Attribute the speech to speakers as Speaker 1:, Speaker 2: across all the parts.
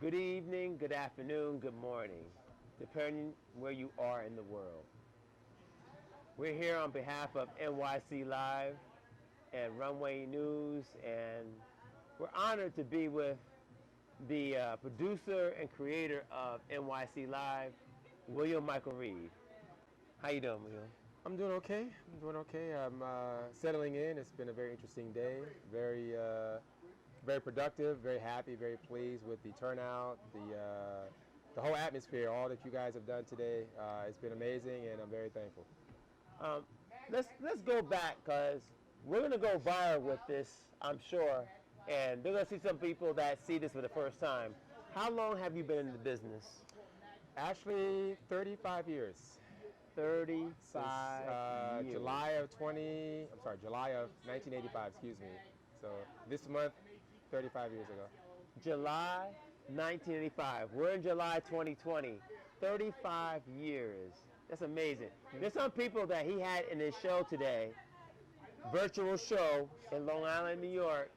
Speaker 1: Good evening, good afternoon, good morning, depending where you are in the world. We're here on behalf of NYC Live and Runway News, and we're honored to be with the producer and creator of NYC Live, William Michael Reid. How you doing, William?
Speaker 2: I'm doing okay. I'm settling in. It's been a very interesting day. Very productive. Very happy. Very pleased with the turnout, the whole atmosphere, all that you guys have done today. It's been amazing, and I'm very thankful.
Speaker 1: Um, let's go back because we're gonna go viral with this, I'm sure, and they're gonna see some people that see this for the first time. How long have you been in the business?
Speaker 2: Actually, 35 years.
Speaker 1: 35 years.
Speaker 2: July of 1985. Excuse me. So this month, 35 years ago.
Speaker 1: July 1985. We're in July 2020. 35 years. That's amazing. There's some people that he had in his show today, virtual show in Long Island, New York.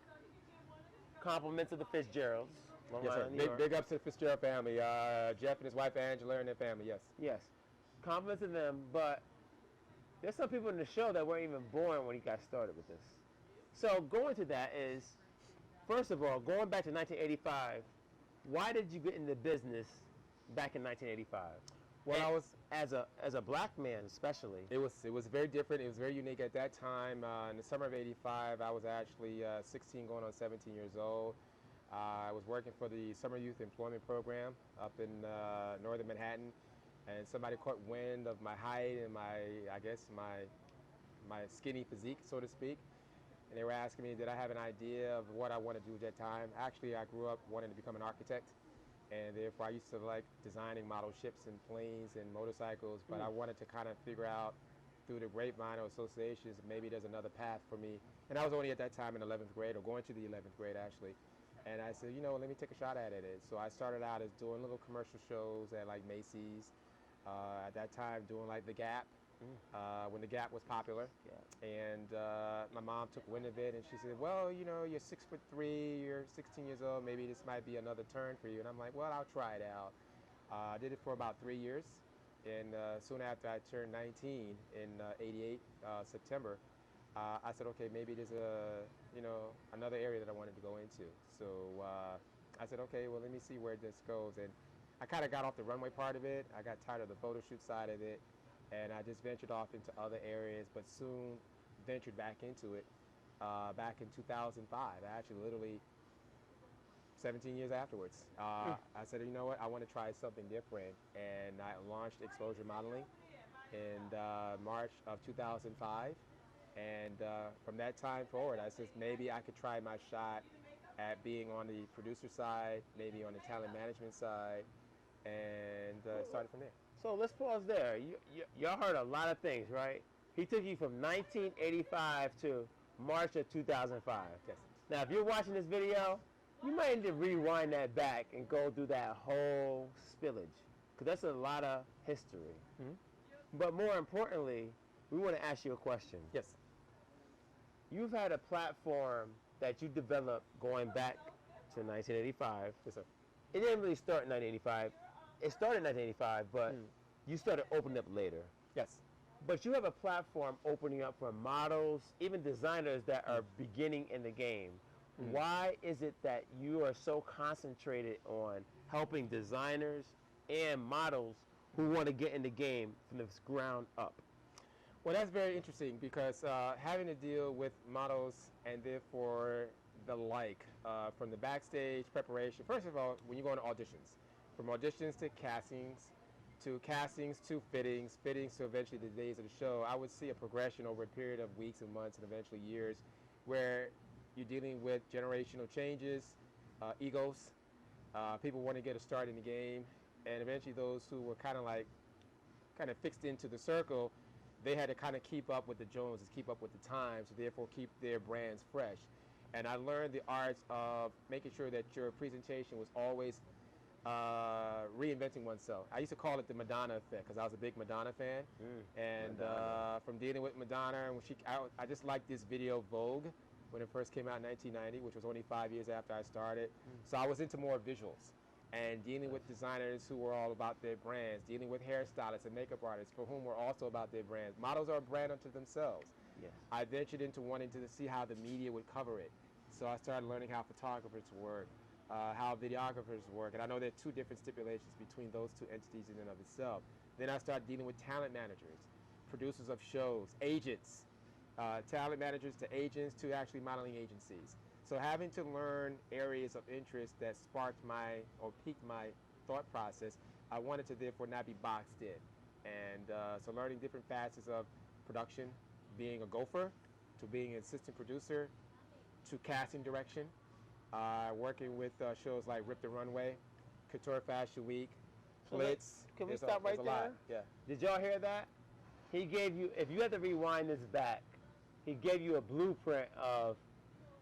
Speaker 1: Compliments of the Fitzgeralds. Long
Speaker 2: Yes, sir.
Speaker 1: Island, New York.
Speaker 2: Big ups to the Fitzgerald family. Jeff and his wife Angela and their family. Yes.
Speaker 1: Yes. Compliments of them, but there's some people in the show that weren't even born when he got started with this. So going to that is, first of all, going back to 1985, why did you get into business back in 1985?
Speaker 2: Well, I was
Speaker 1: as a black man, especially.
Speaker 2: It was very different. It was very unique at that time. In the summer of '85, I was actually 16, going on 17 years old. I was working for the Summer Youth Employment Program up in northern Manhattan, and somebody caught wind of my height and my skinny physique, so to speak. And they were asking me, did I have an idea of what I wanted to do at that time? Actually, I grew up wanting to become an architect, and therefore I used to like designing model ships and planes and motorcycles, but I wanted to kind of figure out through the grapevine or associations, maybe there's another path for me. And I was only at that time in 11th grade, or going to the 11th grade actually. And I said, let me take a shot at it. So I started out as doing little commercial shows at like Macy's, at that time doing like The Gap, when The Gap was popular.
Speaker 1: Yeah.
Speaker 2: And my mom took wind of it, and she said, well, you're 6'3", you're 16 years old, maybe this might be another turn for you. And I'm like, well, I'll try it out. I did it for about 3 years, and soon after I turned 19 in '88, September, I said, okay, maybe there's another area that I wanted to go into. So I said, okay, well, let me see where this goes. And I kind of got off the runway part of it. I got tired of the photo shoot side of it, and I just ventured off into other areas, but soon ventured back into it back in 2005. Actually, literally 17 years afterwards. I said, you know what, I want to try something different, and I launched exposure modeling in March of 2005. And from that time forward, I said maybe I could try my shot at being on the producer side, maybe on the talent management side, and started from there.
Speaker 1: So let's pause there. Y'all heard a lot of things, right? He took you from 1985 to March of 2005.
Speaker 2: Yes.
Speaker 1: Now, if you're watching this video, you might need to rewind that back and go through that whole spillage, because that's a lot of history. But more importantly, we want to ask you a question.
Speaker 2: Yes.
Speaker 1: You've had a platform that you developed going back to 1985.
Speaker 2: Yes, sir.
Speaker 1: It didn't really start in 1985. It started in 1985, but you started opening up later.
Speaker 2: Yes.
Speaker 1: But you have a platform opening up for models, even designers that are beginning in the game. Why is it that you are so concentrated on helping designers and models who want to get in the game from the ground up?
Speaker 2: Well, that's very interesting, because having to deal with models and therefore the like, from the backstage preparation, first of all, when you go on auditions, from auditions to castings to fittings to eventually the days of the show, I would see a progression over a period of weeks and months and eventually years, where you're dealing with generational changes, egos, people want to get a start in the game, and eventually those who were kind of fixed into the circle, they had to kind of keep up with the Joneses, keep up with the times, so therefore keep their brands fresh. And I learned the arts of making sure that your presentation was always reinventing oneself. I used to call it the Madonna effect, because I was a big Madonna fan. And from dealing with Madonna, and I just liked this video Vogue when it first came out in 1990, which was only 5 years after I started. So I was into more visuals. and dealing with designers who were all about their brands, dealing with hairstylists and makeup artists for whom were also about their brands. Models are a brand unto themselves.
Speaker 1: Yes.
Speaker 2: I ventured into wanting to see how the media would cover it. So I started learning how photographers work, how videographers work, and I know there are two different stipulations between those two entities in and of itself. Then I started dealing with talent managers, producers of shows, agents, talent managers to agents to actually modeling agencies. So having to learn areas of interest that sparked my or piqued my thought process, I wanted to therefore not be boxed in. And so learning different facets of production, being a gopher, to being an assistant producer, to casting direction, working with shows like Rip the Runway, Couture Fashion Week,
Speaker 1: So
Speaker 2: Blitz.
Speaker 1: can we
Speaker 2: There's
Speaker 1: stop right
Speaker 2: there's a lot.
Speaker 1: there?
Speaker 2: Yeah.
Speaker 1: Did y'all hear that? He gave you, if you had to rewind this back, he gave you a blueprint of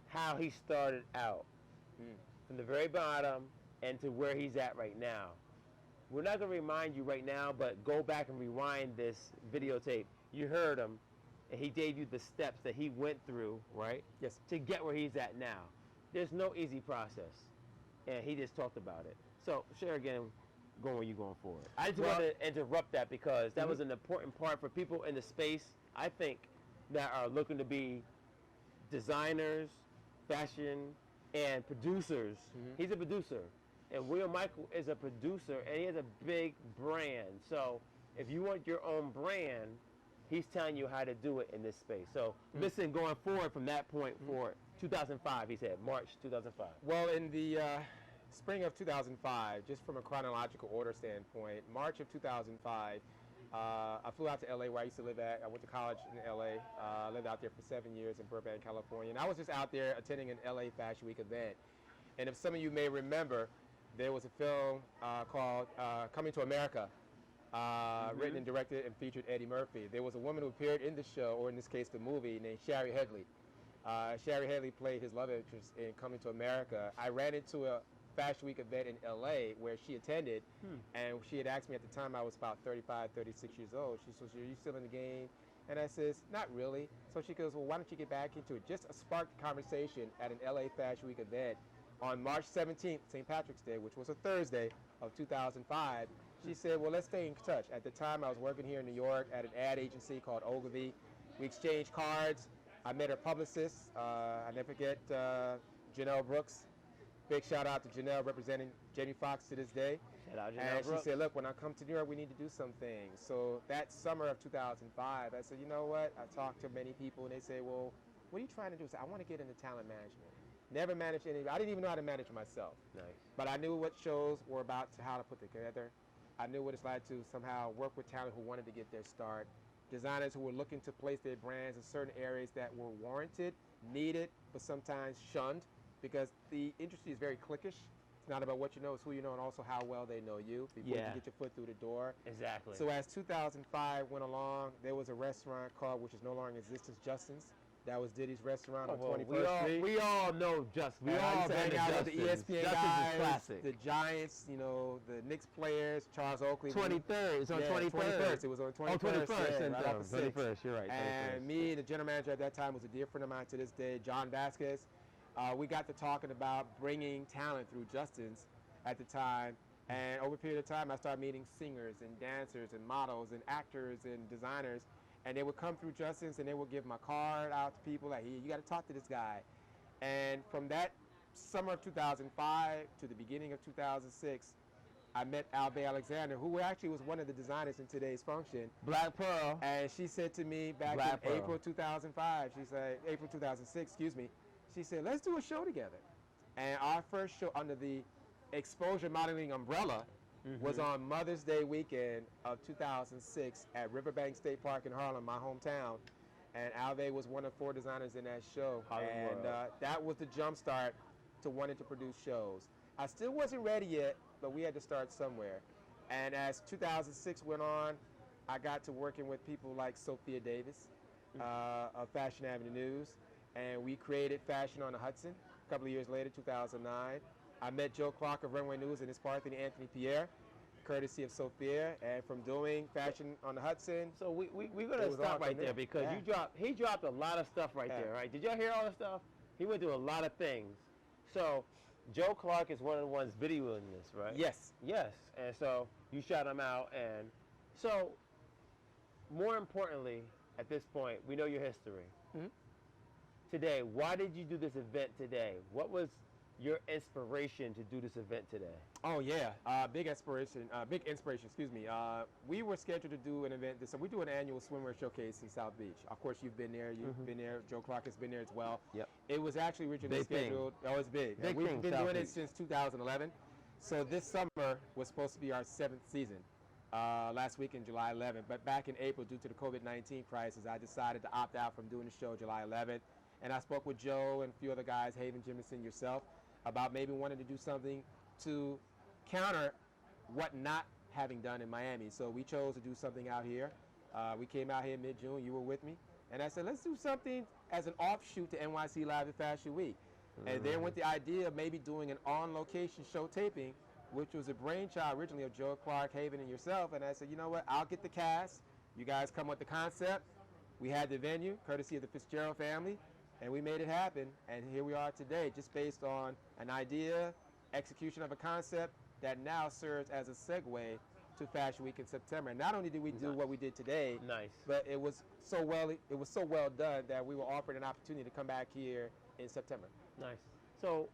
Speaker 1: how he started out from the very bottom and to where he's at right now. We're not going to remind you right now, but go back and rewind this videotape. You heard him, and he gave you the steps that he went through, right?
Speaker 2: Yes.
Speaker 1: To get where he's at now. There's no easy process, and he just talked about it. So share again, going where you're going forward. I just wanted to interrupt that because that was an important part for people in the space, I think, that are looking to be designers, fashion, and producers. He's a producer, and William Michael is a producer, and he has a big brand. So if you want your own brand, he's telling you how to do it in this space. So listen, going forward from that point forward, 2005, he said, March 2005.
Speaker 2: Well, in the spring of 2005, just from a chronological order standpoint, March of 2005, I flew out to LA where I used to live at. I went to college in LA. I lived out there for 7 years in Burbank, California. And I was just out there attending an LA Fashion Week event. And if some of you may remember, there was a film called Coming to America, written and directed and featured Eddie Murphy. There was a woman who appeared in the show, or in this case the movie, named Shari Headley. Shari Headley played his love interest in Coming to America. I ran into a Fashion Week event in LA where she attended, and she had asked me at the time, I was about 35, 36 years old. She says, "Are you still in the game?" And I says, "Not really." So she goes, "Well, why don't you get back into it?" Just a sparked conversation at an LA Fashion Week event on March 17th, St. Patrick's Day, which was a Thursday of 2005. She said, "Well, let's stay in touch." At the time, I was working here in New York at an ad agency called Ogilvy. We exchanged cards. I met her publicist. I never forget Janelle Brooks. Big shout out to Janelle representing Jamie Foxx to this day.
Speaker 1: Shout out Janelle
Speaker 2: And
Speaker 1: Brooks.
Speaker 2: she said, "Look, when I come to New York, we need to do some things." So that summer of 2005, I said, "You know what?" I talked to many people, and they say, "Well, what are you trying to do?" I said, "I want to get into talent management." Never managed any. I didn't even know how to manage myself.
Speaker 1: Nice.
Speaker 2: But I knew what shows were about, how to put together. I knew what it's like to somehow work with talent who wanted to get their start. Designers who were looking to place their brands in certain areas that were warranted, needed, but sometimes shunned, because the industry is very cliquish. It's not about what you know, it's who you know, and also how well they know you before you can get your foot through the door.
Speaker 1: Exactly.
Speaker 2: So as 2005 went along, there was a restaurant called, which is no longer in existence, Justin's. That was Diddy's restaurant on 21st Street.
Speaker 1: We all know Justin. We
Speaker 2: And I
Speaker 1: all
Speaker 2: used to
Speaker 1: been
Speaker 2: hang
Speaker 1: to
Speaker 2: out with the
Speaker 1: Justin's.
Speaker 2: ESPN
Speaker 1: Justin's
Speaker 2: guys,
Speaker 1: is classic.
Speaker 2: the Giants, you know, the Knicks players, Charles Oakley.
Speaker 1: 23rd. It's on 21st.
Speaker 2: It was on 21st.
Speaker 1: Oh, 21st.
Speaker 2: Yeah,
Speaker 1: and
Speaker 2: right after 6.
Speaker 1: 21st. You're right. 21st.
Speaker 2: And me, the general manager at that time, was a dear friend of mine to this day, John Vasquez. We got to talking about bringing talent through Justin's at the time. And over a period of time, I started meeting singers and dancers and models and actors and designers. And they would come through Justin's and they would give my card out to people like, "Hey, you got to talk to this guy." And from that summer of 2005 to the beginning of 2006, I met Albe Alexander, who actually was one of the designers in today's function.
Speaker 1: Black Pearl.
Speaker 2: And she said to me back
Speaker 1: Black
Speaker 2: in
Speaker 1: Pearl.
Speaker 2: April 2005, she said, April 2006, excuse me, she said, "Let's do a show together." And our first show under the Exposure Modeling umbrella was on Mother's Day weekend of 2006 at Riverbank State Park in Harlem, my hometown. And Alve was one of 4 designers in that show. And that was the jump start to wanting to produce shows. I still wasn't ready yet, but we had to start somewhere. And as 2006 went on, I got to working with people like Sophia Davis of Fashion Avenue News. And we created Fashion on the Hudson. A couple of years later, 2009. I met Joe Clarke of Runway News and his partner, Anthony Pierre, courtesy of Sophia, and from doing Fashion on the Hudson.
Speaker 1: So we're gonna stop right there because he dropped a lot of stuff right there, right? Did y'all hear all the stuff? He went through a lot of things. So Joe Clarke is one of the ones videoing this, right?
Speaker 2: Yes.
Speaker 1: Yes. And so you shout him out. And so, more importantly, at this point, we know your history.
Speaker 2: Mhm.
Speaker 1: Today, why did you do this event today? What was your inspiration to do this event today?
Speaker 2: Oh yeah, big inspiration. Excuse me. We were scheduled to do an event this. So we do an annual swimwear showcase in South Beach. Of course, you've been there. You've been there. Joe Clarke has been there as well.
Speaker 1: Yep.
Speaker 2: It was actually originally
Speaker 1: Big thing.
Speaker 2: scheduled. Oh, it's big.
Speaker 1: Big
Speaker 2: We've
Speaker 1: thing,
Speaker 2: been
Speaker 1: South
Speaker 2: doing
Speaker 1: Beach.
Speaker 2: it since 2011. So this summer was supposed to be our 7th season. Last week in July 11th, but back in April, due to the COVID-19 crisis, I decided to opt out from doing the show July 11th. And I spoke with Joe and a few other guys, Haven, Jimison, yourself, about maybe wanting to do something to counter what not having done in Miami. So we chose to do something out here. We came out here mid-June. You were with me. And I said, let's do something as an offshoot to NYC Live at Fashion Week. And then with the idea of maybe doing an on-location show taping, which was a brainchild originally of Joe Clarke, Haven, and yourself. And I said, you know what, I'll get the cast. You guys come with the concept. We had the venue, courtesy of the Fitzgerald family, and we made it happen. And here we are today, just based on an idea, execution of a concept that now serves as a segue to Fashion Week in September. And not only did we do what we did today, but it was so well done that we were offered an opportunity to come back here in September.
Speaker 1: Nice. So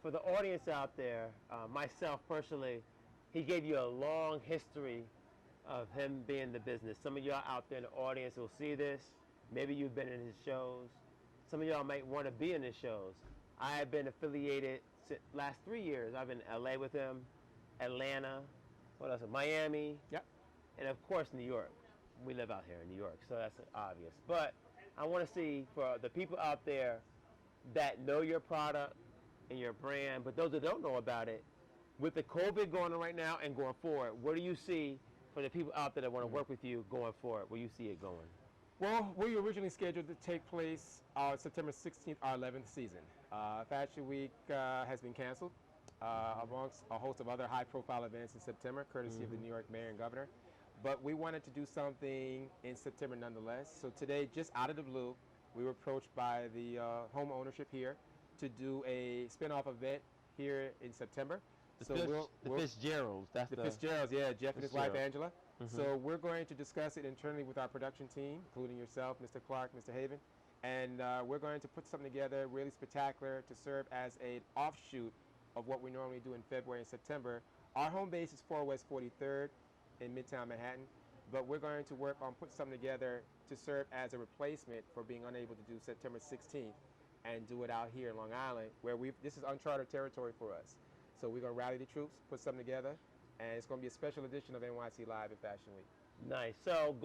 Speaker 1: for the audience out there, myself personally, he gave you a long history of him being in the business. Some of y'all out there in the audience will see this. Maybe you've been in his shows. Some of y'all might want to be in his shows. I have been affiliated since last 3 years. I've been in LA with him, Atlanta, what else? Miami,
Speaker 2: Yep.
Speaker 1: and of course New York. We live out here in New York, so that's obvious. But I want to see for the people out there that know your product and your brand, but those that don't know about it, with the COVID going on right now and going forward, what do you see for the people out there that want to work with you going forward? Where you see it going?
Speaker 2: Well, we originally scheduled to take place September 16th, our 11th season. Fashion Week has been canceled amongst a host of other high-profile events in September, courtesy of the New York Mayor and Governor. But we wanted to do something in September nonetheless. So today, just out of the blue, we were approached by the home ownership here to do a spin-off event here in September.
Speaker 1: The Fitzgeralds. That's
Speaker 2: the Fitzgeralds, yeah, Jeff and his wife Angela.
Speaker 1: Mm-hmm.
Speaker 2: So we're going to discuss it internally with our production team, including yourself, Mr. Clarke, Mr. Haven, and we're going to put something together really spectacular to serve as an offshoot of what we normally do in February and September. Our home base is 4 West 43rd in Midtown Manhattan, but we're going to work on putting something together to serve as a replacement for being unable to do September 16th and do it out here in Long Island, where this is uncharted territory for us. So we're going to rally the troops, put something together, and it's going to be a special edition of NYC Live at Fashion Week.
Speaker 1: Nice. So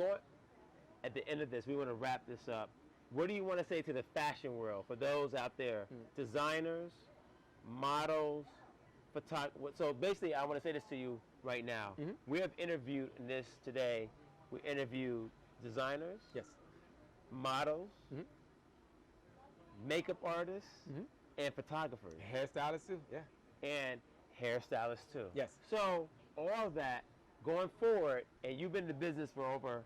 Speaker 1: at the end of this, we want to wrap this up. What do you want to say to the fashion world, for those out there, designers, models, photographers? So basically, I want to say this to you right now. We have interviewed in this today, we interviewed designers,
Speaker 2: Yes.
Speaker 1: models, makeup artists, and photographers.
Speaker 2: Hairstylists too, yeah.
Speaker 1: And hairstylists too.
Speaker 2: Yes.
Speaker 1: So all of that going forward, and you've been in the business for over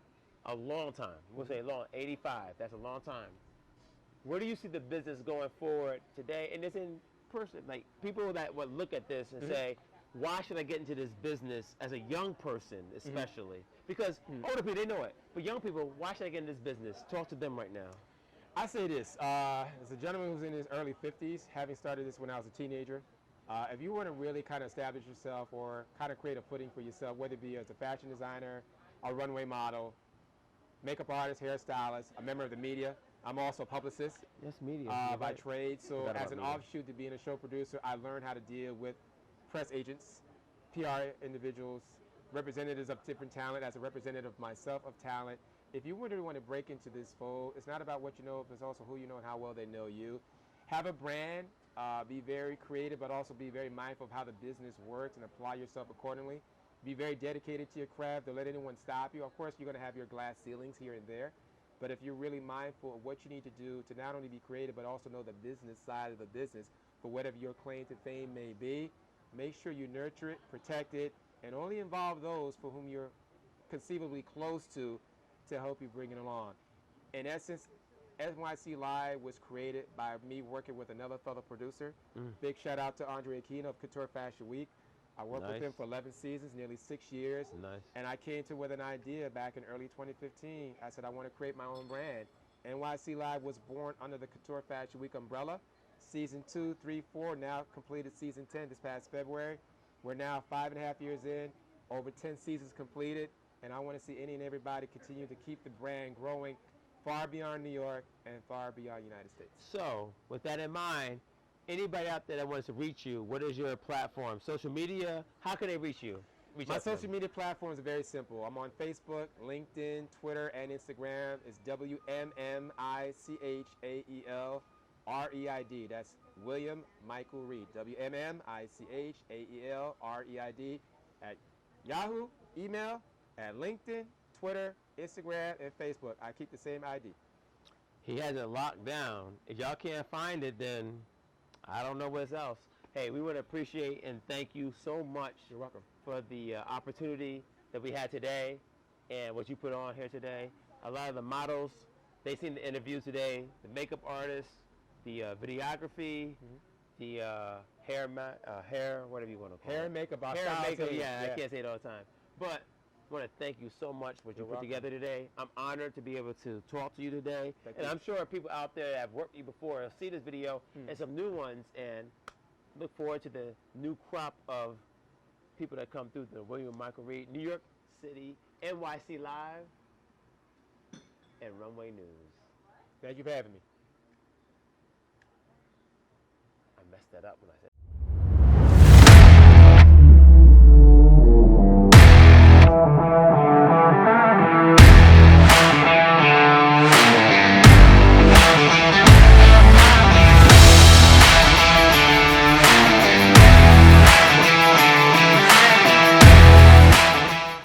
Speaker 1: a long time. We'll say long, 85. That's a long time. Where do you see the business going forward today? And it's in person, like people that would look at this and say, why should I get into this business as a young person, especially? Because older people, they know it. But young people, why should I get in this business? Talk to them right now.
Speaker 2: I say this, as a gentleman who's in his early 50s, having started this when I was a teenager, if you want to really kind of establish yourself or kind of create a footing for yourself, whether it be as a fashion designer, a runway model, makeup artist, hairstylist, a member of the media. I'm also a publicist
Speaker 1: media
Speaker 2: by trade. So as an
Speaker 1: media.
Speaker 2: offshoot to being a show producer, I learned how to deal with press agents, PR individuals, representatives of different talent, as a representative of myself of talent. If you really want to break into this fold, it's not about what you know, but it's also who you know and how well they know you. Have a brand, be very creative, but also be very mindful of how the business works and apply yourself accordingly. Be very dedicated to your craft. Don't let anyone stop you. Of course, you're going to have your glass ceilings here and there. But if you're really mindful of what you need to do to not only be creative, but also know the business side of the business for whatever your claim to fame may be, make sure you nurture it, protect it, and only involve those for whom you're conceivably close to help you bring it along. In essence, NYC Live was created by me working with another fellow producer. Big shout out to Andre Aquino of Couture Fashion Week. I worked with him for 11 seasons, nearly 6 years.
Speaker 1: Nice.
Speaker 2: And I came to with an idea back in early 2015. I said I want to create my own brand. NYC Live was born under the Couture Fashion Week umbrella. Season 2, 3, 4, now completed season 10 this past February. We're now 5.5 years in, over 10 seasons completed, and I want to see any and everybody continue to keep the brand growing far beyond New York and far beyond the United States.
Speaker 1: So, with that in mind, anybody out there that wants to reach you, what is your platform? Social media? How can they reach you?
Speaker 2: My social media platforms are very simple. I'm on Facebook, LinkedIn, Twitter, and Instagram. It's WMMICHAELREID. That's William Michael Reid. WMMICHAELREID at Yahoo, email, at LinkedIn, Twitter, Instagram, and Facebook. I keep the same ID.
Speaker 1: He has it locked down. If y'all can't find it, then I don't know what else. Hey, we would appreciate and thank you so much.
Speaker 2: You're welcome.
Speaker 1: For the opportunity that we had today and what you put on here today. A lot of the models, they seen the interviews today, the makeup artists, the videography, the hair, whatever you want to call it.
Speaker 2: Hair and makeup.
Speaker 1: Hair and makeup, yeah, I can't say it all the time. But I want to thank you so much for what you put together today. I'm honored to be able to talk to you today. And I'm sure people out there that have worked with you before will see this video and some new ones, and look forward to the new crop of people that come through the William Michael Reid, New York City, NYC Live, and Runway News.
Speaker 2: Thank you for having me.
Speaker 1: I messed that up when I said